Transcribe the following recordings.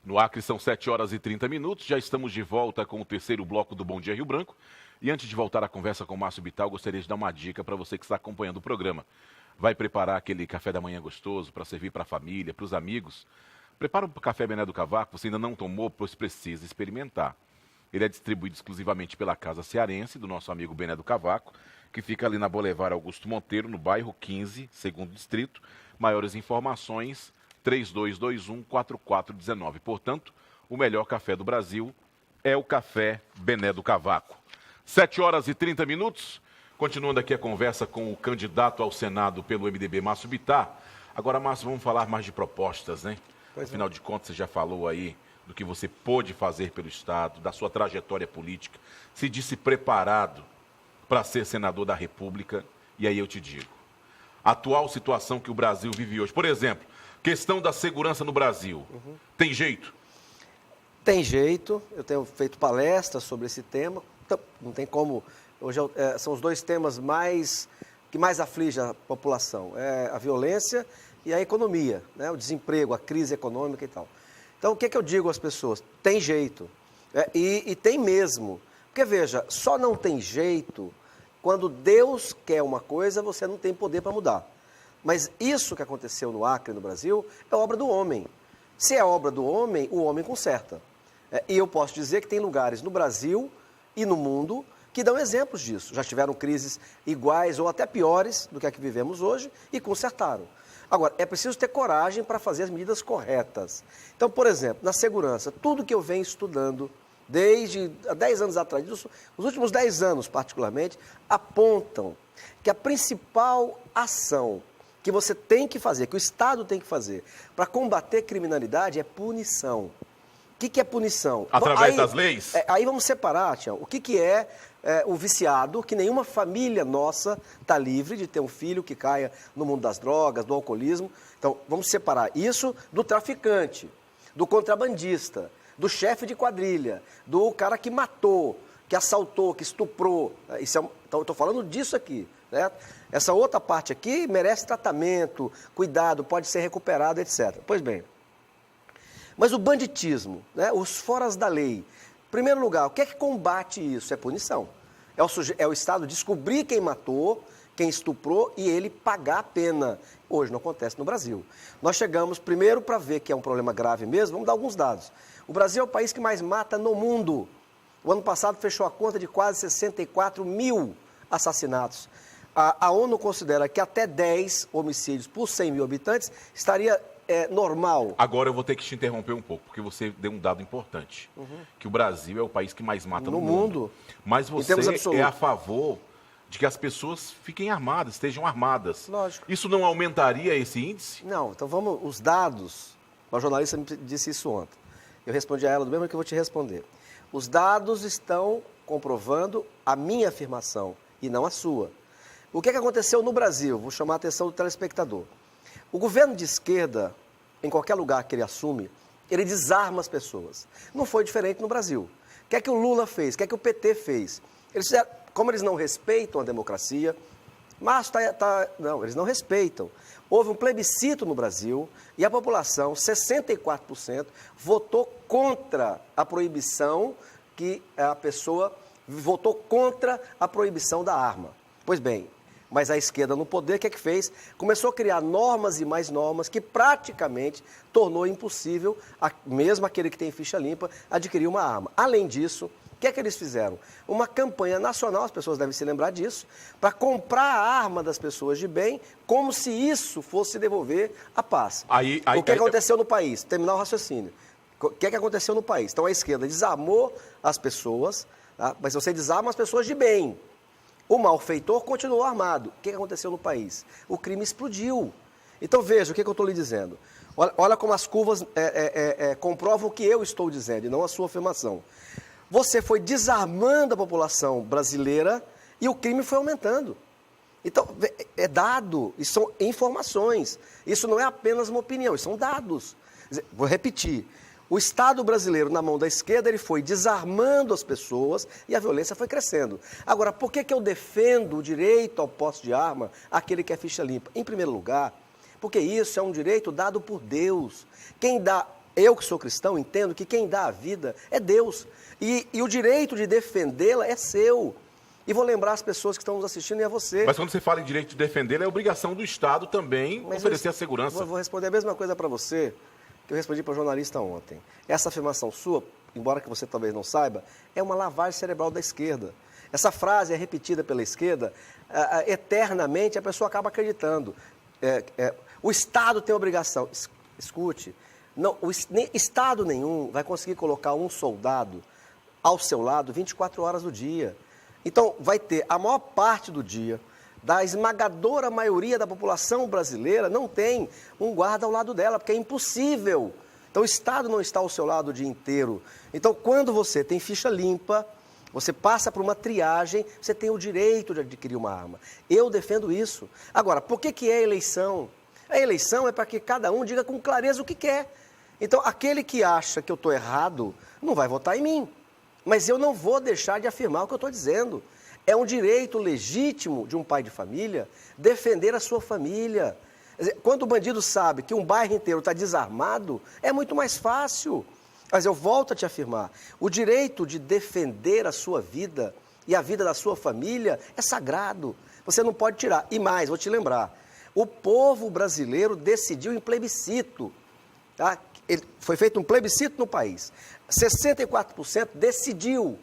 No Acre são 7 horas e 30 minutos, já estamos de volta com o terceiro bloco do Bom Dia Rio Branco. E antes de voltar à conversa com o Márcio Bital, gostaria de dar uma dica para você que está acompanhando o programa. Vai preparar aquele café da manhã gostoso para servir para a família, para os amigos. Prepara o café Bené do Cavaco, você ainda não tomou, pois precisa experimentar. Ele é distribuído exclusivamente pela Casa Cearense, do nosso amigo Bené do Cavaco, que fica ali na Boulevard Augusto Monteiro, no bairro 15, segundo distrito. Maiores informações, 3221-4419. Portanto, o melhor café do Brasil é o café Bené do Cavaco. 7 horas e 30 minutos. Continuando aqui a conversa com o candidato ao Senado pelo MDB, Márcio Bittar. Agora, Márcio, vamos falar mais de propostas, né? Afinal de contas, você já falou aí do que você pôde fazer pelo Estado, da sua trajetória política, se disse preparado para ser senador da República. E aí eu te digo, a atual situação que o Brasil vive hoje, por exemplo, questão da segurança no Brasil, tem jeito? Tem jeito, eu tenho feito palestras sobre esse tema, não tem como. Hoje são os dois temas que mais afligem a população, é a violência e a economia, né? O desemprego, a crise econômica e tal. Então, o que eu digo às pessoas? Tem jeito, e tem mesmo. Porque, veja, só não tem jeito quando Deus quer uma coisa, você não tem poder para mudar. Mas isso que aconteceu no Acre, no Brasil, é obra do homem. Se é obra do homem, o homem conserta. E eu posso dizer que tem lugares no Brasil e no mundo que dão exemplos disso. Já tiveram crises iguais ou até piores do que a que vivemos hoje e consertaram. Agora, é preciso ter coragem para fazer as medidas corretas. Então, por exemplo, na segurança, tudo que eu venho estudando desde há 10 anos atrás, os últimos 10 anos particularmente, apontam que a principal ação que você tem que fazer, que o Estado tem que fazer para combater criminalidade é punição. O que é punição? Através das leis? Aí vamos separar, Tião, o que é o viciado, que nenhuma família nossa está livre de ter um filho que caia no mundo das drogas, do alcoolismo. Então, vamos separar isso do traficante, do contrabandista, do chefe de quadrilha, do cara que matou, que assaltou, que estuprou. Então, eu estou falando disso aqui. Né? Essa outra parte aqui merece tratamento, cuidado, pode ser recuperado, etc. Pois bem, mas o banditismo, né? Os foras da lei, em primeiro lugar, o que é que combate isso? É punição. É o Estado descobrir quem matou, quem estuprou e ele pagar a pena. Hoje não acontece no Brasil. Nós chegamos primeiro para ver que é um problema grave mesmo, vamos dar alguns dados. O Brasil é o país que mais mata no mundo. O ano passado fechou a conta de quase 64 mil assassinatos. A ONU considera que até 10 homicídios por 100 mil habitantes estaria normal. Agora eu vou ter que te interromper um pouco, porque você deu um dado importante, que o Brasil é o país que mais mata no mundo. Mas você é a favor de que as pessoas fiquem armadas, estejam armadas. Lógico. Isso não aumentaria esse índice? Não, então vamos, os dados, uma jornalista me disse isso ontem, eu respondi a ela do mesmo que eu vou te responder. Os dados estão comprovando a minha afirmação e não a sua. O que aconteceu no Brasil? Vou chamar a atenção do telespectador. O governo de esquerda, em qualquer lugar que ele assume, ele desarma as pessoas. Não foi diferente no Brasil. O que é que o Lula fez? O que é que o PT fez? Eles fizeram, como eles não respeitam a democracia, mas não, eles não respeitam. Houve um plebiscito no Brasil e a população, 64%, votou contra a proibição que a pessoa votou contra a proibição da arma. Pois bem, mas a esquerda no poder, o que é que fez? Começou a criar normas e mais normas que praticamente tornou impossível, mesmo aquele que tem ficha limpa, adquirir uma arma. Além disso, o que é que eles fizeram? Uma campanha nacional, as pessoas devem se lembrar disso, para comprar a arma das pessoas de bem, como se isso fosse devolver a paz. O que aconteceu no país? Terminar o raciocínio. O que aconteceu no país? Então a esquerda desarmou as pessoas, tá? Mas você desarma as pessoas de bem. O malfeitor continuou armado. O que aconteceu no país? O crime explodiu. Então veja, o que eu estou lhe dizendo. Olha como as curvas comprovam o que eu estou dizendo e não a sua afirmação. Você foi desarmando a população brasileira e o crime foi aumentando. Então, é dado, isso são informações. Isso não é apenas uma opinião, isso são dados. Vou repetir. O Estado brasileiro, na mão da esquerda, ele foi desarmando as pessoas e a violência foi crescendo. Agora, por que eu defendo o direito ao posse de arma àquele que é ficha limpa? Em primeiro lugar, porque isso é um direito dado por Deus. Quem dá, eu que sou cristão, entendo que quem dá a vida é Deus. E o direito de defendê-la é seu. E vou lembrar as pessoas que estão nos assistindo e a você. Mas quando você fala em direito de defendê-la, é obrigação do Estado também oferecer a segurança. Vou responder a mesma coisa para você que eu respondi para o jornalista ontem. Essa afirmação sua, embora que você talvez não saiba, é uma lavagem cerebral da esquerda. Essa frase é repetida pela esquerda eternamente, a pessoa acaba acreditando. O Estado tem obrigação. Escute, não, Estado nenhum vai conseguir colocar um soldado ao seu lado 24 horas do dia. Então, vai ter a maior parte do dia, da esmagadora maioria da população brasileira, não tem um guarda ao lado dela, porque é impossível. Então, o Estado não está ao seu lado o dia inteiro. Então, quando você tem ficha limpa, você passa por uma triagem, você tem o direito de adquirir uma arma. Eu defendo isso. Agora, por que é eleição? A eleição é para que cada um diga com clareza o que quer. Então, aquele que acha que eu estou errado, não vai votar em mim. Mas eu não vou deixar de afirmar o que eu estou dizendo. É um direito legítimo de um pai de família defender a sua família. Quando o bandido sabe que um bairro inteiro está desarmado, é muito mais fácil. Mas eu volto a te afirmar, o direito de defender a sua vida e a vida da sua família é sagrado. Você não pode tirar. E mais, vou te lembrar, o povo brasileiro decidiu em plebiscito. Tá? Foi feito um plebiscito no país. 64% decidiu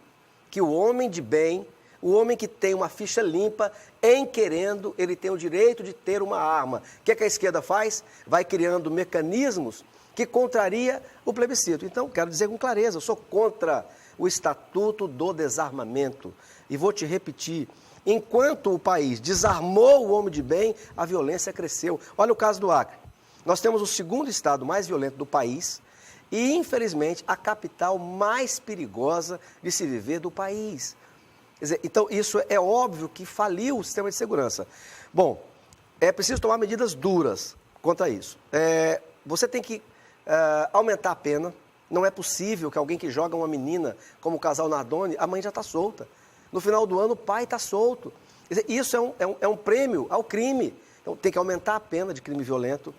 que o homem de bem, o homem que tem uma ficha limpa, em querendo, ele tem o direito de ter uma arma. O que a esquerda faz? Vai criando mecanismos que contraria o plebiscito. Então, quero dizer com clareza, eu sou contra o Estatuto do Desarmamento. E vou te repetir, enquanto o país desarmou o homem de bem, a violência cresceu. Olha o caso do Acre. Nós temos o segundo estado mais violento do país e, infelizmente, a capital mais perigosa de se viver do país. Quer dizer, então, isso é óbvio que faliu o sistema de segurança. Bom, é preciso tomar medidas duras quanto a isso. Você tem que aumentar a pena. Não é possível que alguém que joga uma menina, como o casal Nardoni, a mãe já está solta. No final do ano, o pai está solto. Quer dizer, isso é um prêmio ao crime. Então, tem que aumentar a pena de crime violento.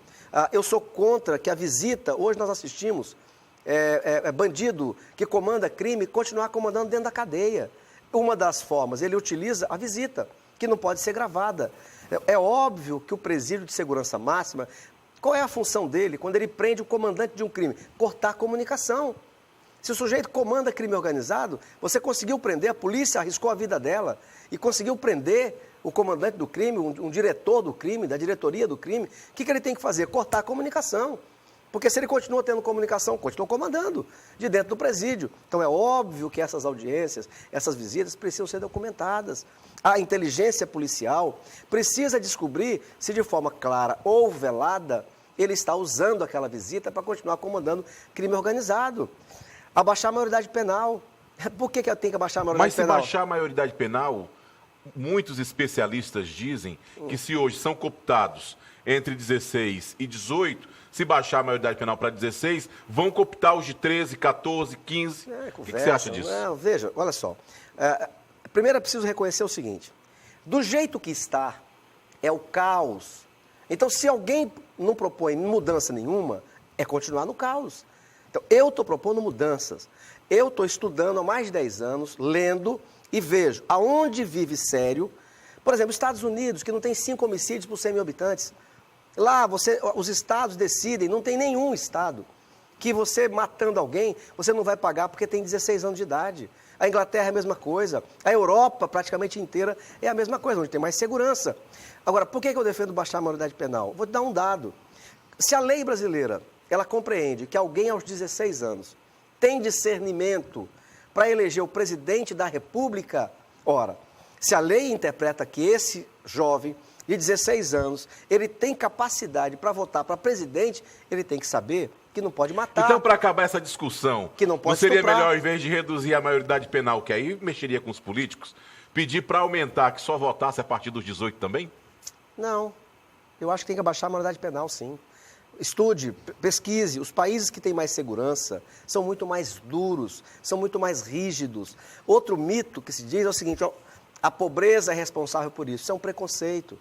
Eu sou contra que a visita, hoje nós assistimos, bandido que comanda crime, continuar comandando dentro da cadeia. Uma das formas, ele utiliza a visita, que não pode ser gravada. É óbvio que o presídio de segurança máxima, qual é a função dele quando ele prende o comandante de um crime? Cortar a comunicação. Se o sujeito comanda crime organizado, você conseguiu prender, a polícia arriscou a vida dela e conseguiu prender o comandante do crime, um diretor do crime, da diretoria do crime. O que ele tem que fazer? Cortar a comunicação. Porque se ele continua tendo comunicação, continua comandando de dentro do presídio. Então é óbvio que essas audiências, essas visitas precisam ser documentadas. A inteligência policial precisa descobrir se de forma clara ou velada ele está usando aquela visita para continuar comandando crime organizado. Abaixar a maioridade penal. Por que eu tenho que abaixar a maioridade penal? Mas se baixar a maioridade penal, muitos especialistas dizem que se hoje são cooptados entre 16 e 18, se baixar a maioridade penal para 16, vão cooptar os de 13, 14, 15. O que você acha disso? Não, veja, olha só. Primeiro é preciso reconhecer o seguinte. Do jeito que está, é o caos. Então, se alguém não propõe mudança nenhuma, é continuar no caos. Então, eu estou propondo mudanças. Eu estou estudando há mais de 10 anos, lendo e vejo aonde vive sério. Por exemplo, Estados Unidos, que não tem 5 homicídios por 100 mil habitantes. Lá, os estados decidem, não tem nenhum estado que você matando alguém, você não vai pagar porque tem 16 anos de idade. A Inglaterra é a mesma coisa. A Europa, praticamente inteira, é a mesma coisa, onde tem mais segurança. Agora, por que eu defendo baixar a maioridade penal? Vou te dar um dado. Se a lei brasileira, ela compreende que alguém aos 16 anos tem discernimento para eleger o presidente da República, ora, se a lei interpreta que esse jovem de 16 anos, ele tem capacidade para votar para presidente, ele tem que saber que não pode matar. Então, para acabar essa discussão, que não pode seria estuprar. melhor, ao invés de reduzir a maioridade penal, que aí mexeria com os políticos, pedir para aumentar, que só votasse a partir dos 18 também? Não. Eu acho que tem que abaixar a maioridade penal, sim. Estude, pesquise. Os países que têm mais segurança são muito mais duros, são muito mais rígidos. Outro mito que se diz é o seguinte, ó, a pobreza é responsável por isso. Isso é um preconceito.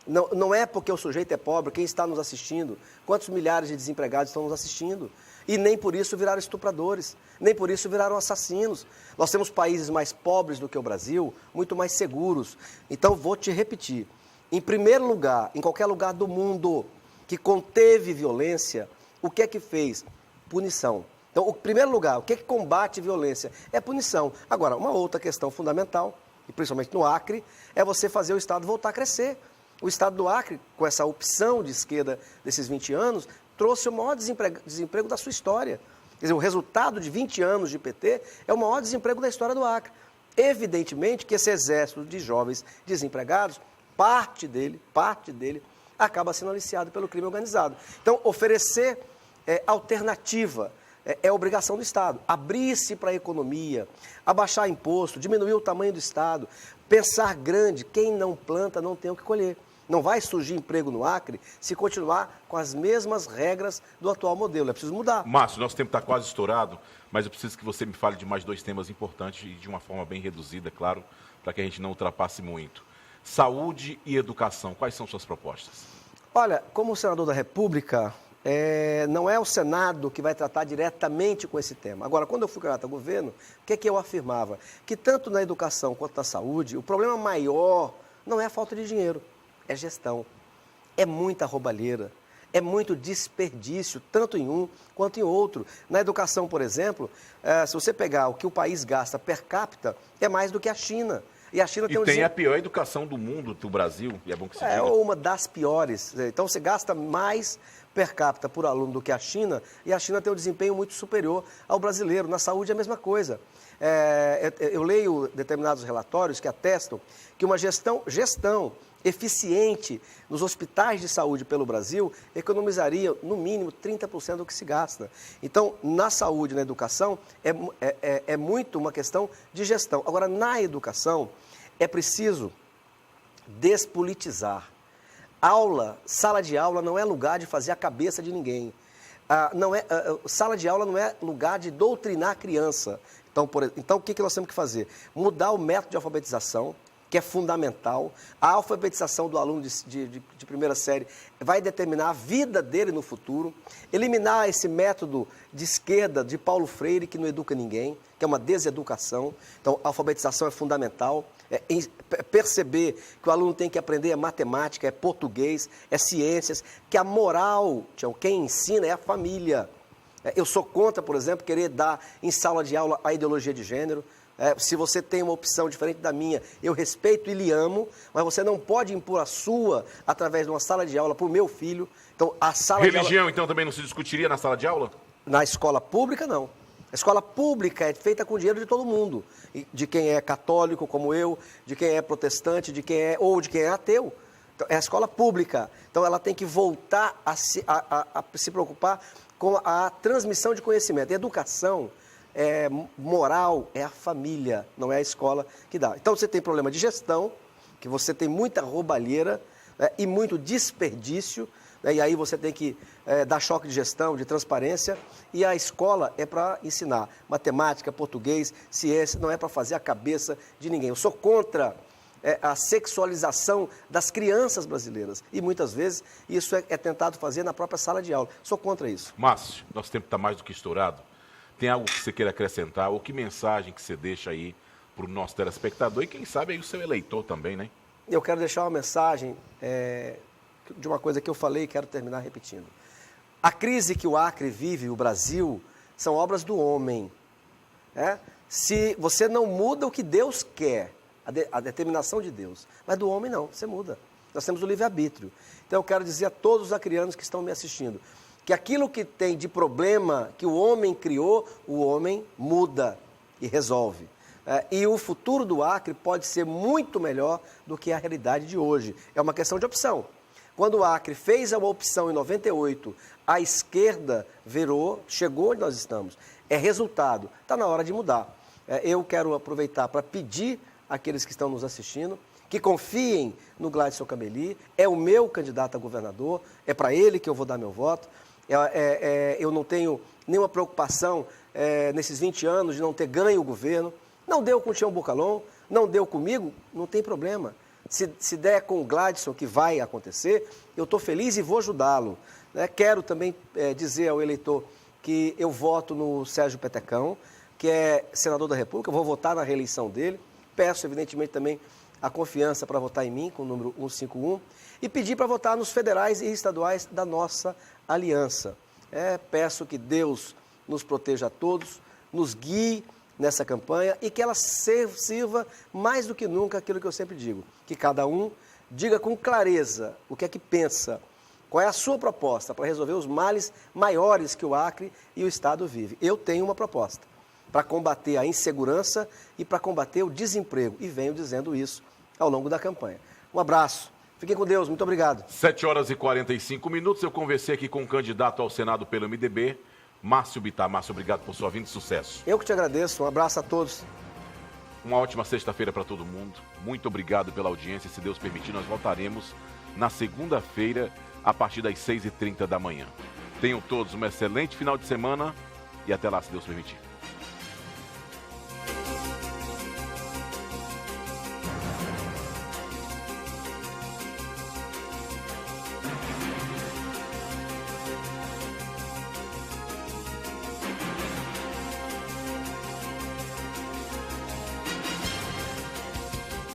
Não é porque o sujeito é pobre, quem está nos assistindo, quantos milhares de desempregados estão nos assistindo, e nem por isso viraram estupradores, nem por isso viraram assassinos. Nós temos países mais pobres do que o Brasil, muito mais seguros. Então, vou te repetir, em primeiro lugar, em qualquer lugar do mundo que conteve violência, o que é que fez? Punição. Então, em primeiro lugar, o que é que combate violência? É punição. Agora, uma outra questão fundamental, e principalmente no Acre, é você fazer o Estado voltar a crescer. O Estado do Acre, com essa opção de esquerda desses 20 anos, trouxe o maior desemprego da sua história. Quer dizer, o resultado de 20 anos de PT é o maior desemprego da história do Acre. Evidentemente que esse exército de jovens desempregados, parte dele, acaba sendo aliciado pelo crime organizado. Então, oferecer alternativa é obrigação do Estado. Abrir-se para a economia, abaixar imposto, diminuir o tamanho do Estado, pensar grande, quem não planta não tem o que colher. Não vai surgir emprego no Acre se continuar com as mesmas regras do atual modelo. É preciso mudar. Márcio, nosso tempo está quase estourado, mas eu preciso que você me fale de mais 2 temas importantes e de uma forma bem reduzida, claro, para que a gente não ultrapasse muito. Saúde e educação, quais são suas propostas? Olha, como senador da República, não é o Senado que vai tratar diretamente com esse tema. Agora, quando eu fui candidato ao governo, o que é que eu afirmava? Que tanto na educação quanto na saúde, o problema maior não é a falta de dinheiro, é gestão. É muita roubalheira, é muito desperdício, tanto em um quanto em outro. Na educação, por exemplo, se você pegar o que o país gasta per capita, é mais do que a China. E a China tem a pior educação do mundo, do Brasil, e é bom que se diga. É uma das piores. Então, você gasta mais per capita por aluno do que a China, e a China tem um desempenho muito superior ao brasileiro. Na saúde é a mesma coisa. Eu leio determinados relatórios que atestam que uma gestão eficiente nos hospitais de saúde pelo Brasil economizaria, no mínimo, 30% do que se gasta. Então, na saúde e na educação, é muito uma questão de gestão. Agora, na educação, é preciso despolitizar. Sala de aula não é lugar de fazer a cabeça de ninguém. Sala de aula não é lugar de doutrinar a criança. Então, o que nós temos que fazer? Mudar o método de alfabetização, que é fundamental. A alfabetização do aluno de primeira série vai determinar a vida dele no futuro. Eliminar esse método de esquerda de Paulo Freire, que não educa ninguém, que é uma deseducação. Então, a alfabetização é fundamental. Perceber que o aluno tem que aprender matemática, português, ciências, que a moral, quem ensina é a família. Eu sou contra, por exemplo, querer dar em sala de aula a ideologia de gênero. Se você tem uma opção diferente da minha, eu respeito e lhe amo, mas você não pode impor a sua através de uma sala de aula para o meu filho. Então, a sala Religião, de aula... então, também não se discutiria na sala de aula? Na escola pública, não. A escola pública é feita com dinheiro de todo mundo, de quem é católico, como eu, de quem é protestante, de quem é ateu. Então, é a escola pública. Então, ela tem que voltar a se preocupar com a transmissão de conhecimento. E educação moral é a família, não é a escola que dá. Então, você tem problema de gestão, que você tem muita roubalheira e muito desperdício, e aí você tem que dar choque de gestão, de transparência, e a escola é para ensinar matemática, português, ciência, não é para fazer a cabeça de ninguém. Eu sou contra a sexualização das crianças brasileiras, e muitas vezes isso é tentado fazer na própria sala de aula. Sou contra isso. Márcio, nosso tempo está mais do que estourado. Tem algo que você queira acrescentar, ou que mensagem que você deixa aí para o nosso telespectador e quem sabe aí o seu eleitor também, né? Eu quero deixar uma mensagem de uma coisa que eu falei e quero terminar repetindo. A crise que o Acre vive, o Brasil, são obras do homem. Se você não muda o que Deus quer, a determinação de Deus, mas do homem não, você muda. Nós temos o livre-arbítrio. Então eu quero dizer a todos os acrianos que estão me assistindo, que aquilo que tem de problema que o homem criou, o homem muda e resolve. E o futuro do Acre pode ser muito melhor do que a realidade de hoje. É uma questão de opção. Quando o Acre fez uma opção em 98, a esquerda chegou onde nós estamos. É resultado. Está na hora de mudar. Eu quero aproveitar para pedir àqueles que estão nos assistindo que confiem no Gladson Cameli, é o meu candidato a governador, é para ele que eu vou dar meu voto. Eu não tenho nenhuma preocupação nesses 20 anos de não ter ganho o governo. Não deu com o Tião Bocalon, não deu comigo, não tem problema. Se der com o Gladson, que vai acontecer, eu estou feliz e vou ajudá-lo. Né? Quero também dizer ao eleitor que eu voto no Sérgio Petecão, que é senador da República, eu vou votar na reeleição dele. Peço, evidentemente, também a confiança para votar em mim, com o número 151, e pedir para votar nos federais e estaduais da nossa aliança. Peço que Deus nos proteja a todos, nos guie nessa campanha e que ela sirva mais do que nunca aquilo que eu sempre digo, que cada um diga com clareza o que é que pensa, qual é a sua proposta para resolver os males maiores que o Acre e o Estado vive. Eu tenho uma proposta para combater a insegurança e para combater o desemprego, e venho dizendo isso ao longo da campanha. Um abraço, fiquem com Deus, muito obrigado. 7h45, eu conversei aqui com o candidato ao Senado pelo MDB, Márcio Bittar. Márcio, obrigado por sua vinda e sucesso. Eu que te agradeço, um abraço a todos. Uma ótima sexta-feira para todo mundo, muito obrigado pela audiência, se Deus permitir nós voltaremos na segunda-feira a partir das 6h30 da manhã. Tenham todos um excelente final de semana e até lá, se Deus permitir.